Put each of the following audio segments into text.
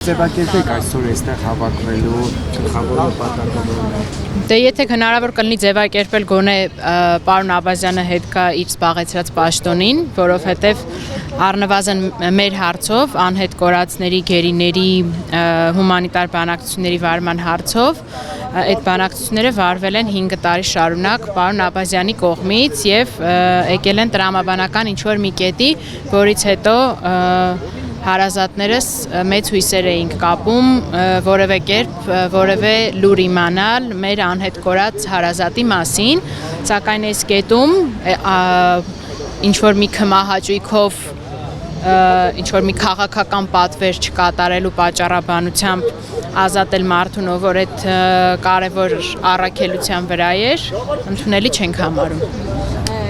Ձևակերպեք այսօր այստեղ հավաքվելու գլխավոր նպատակը։ Դե եթե հնարավոր կլինի ձևակերպել գոնե պարոն Աբազյանը հետ գա իր զբաղեցրած պաշտոնին, որովհետև առնվազն մեր հարցով, անհետ կորածների, գերիների, հումանիտար բանակցությունների վարման հարցով, այդ բանակցությունները վարվել են 5 տարի շարունակ պարոն Աբազյանի կողմից եւ եկել են տրամաբանական ինչ-որ մի կետի, որից հետո հարազատներս մեծ հույսեր էինք կապում որևէ կերպ, որևէ լուր իմանալ մեր անհետ կորած հարազատի մասին, սակայն այս կետում ինչ-որ մի քմահաճույքով, ինչ-որ մի քաղաքական պատվեր չկատարելու պատճառաբանությամբ ազատել մարդուն, որ այդ կարևոր առաքելության վրա էր, ընդունելի չենք համարում։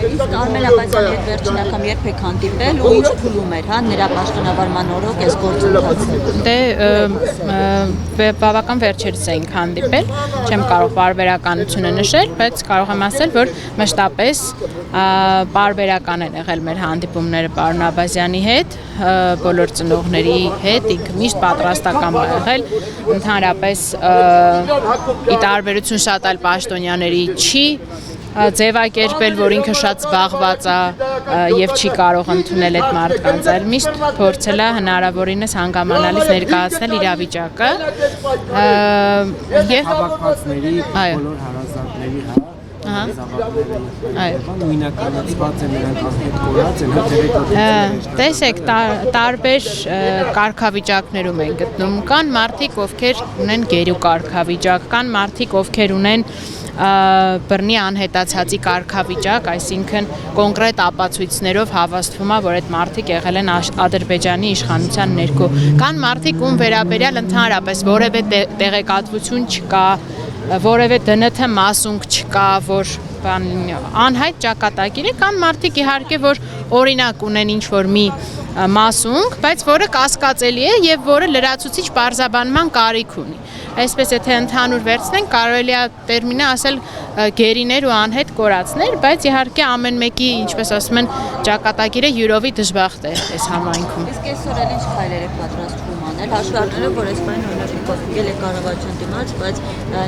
Իսկ Արմեն Աբազյանի հետ վերջին անգամ երբ եք հանդիպել ու ինչ փուլում էր, նրա պաշտոնավարման օրոք այս գործընթացը։ Դե բավական վերջերս էինք հանդիպել, չեմ կարող պարբերականությունը նշել, բայց կարող եմ ասել, որ մշտապես պարբերական են եղել մեր հանդիպումները պարոն Աբազյանի հետ, բոլոր ծնողների հետ, ինքը միշտ պատրաստական է եղել, ընդհանրապես ի տարբերություն շատ այլ պաշտոնյաների չի ձևակերպել, որ ինքը շատ զբաղված է եւ չի կարող ընդունել այդ մարդկանց, այլ միշտ փորձել է հնարավորինս հանգամանալից ներկայացնել իրավիճակը եւ հավաքվածների բոլոր հարազատների նույնականացված են նրանք անհետ կորած են, տեսեք, տարբեր կարգավիճակներում են գտնում, կան մարդիկ, ովքեր ունեն գերու կարգավիճակ, կան մարդիկ, ովքեր ունեն բռնի անհետացածի կարգավիճակ, այսինքն կոնկրետ ապացույցներով հավաստվում է, որ այդ մարդիկ եղել են Ադրբեջանի իշխանության ներքո։ Կան մարդիկ, ում վերաբերյալ ընդհանրապես որևէ տեղեկատվություն չկա, որևէ ԴՆԹ մասունք չկա, որ անհայտ ճակատագիր է, կան մարդիկ իհարկե, որ օրինակ ունեն ինչ-որ մի մասունք, բայց որը կասկածելի է եւ որը լրացուցիչ պարզաբանման կարիք ունի։ Այսպես եթե ընդհանուր վերցնենք, կարելի է տերմինը ասել գերիներ ու անհետ կորածներ, բայց իհարկե ամեն մեկի, ինչպես ասում են, ճակատագիրը յուրովի դժբախտ է այս համայնքում։ Իսկ այսօր էլ ինչ քայլեր եք պատրաստվում անել, հաշվի առնելով, որ այս բանը օրինակ Նիկոլ Ղարաբաղյան դիմաց, բայց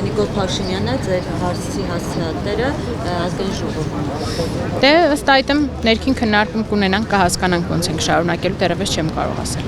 Նիկոլ Փաշինյանը ձեր հարցի հասցեատերը ազգային ժողովում։ Դե ըստ այդմ ներքին քննարկում կունենանք, կհասկանանք ոնց ենք շարունակելու, դեռևս չեմ կարող ասել։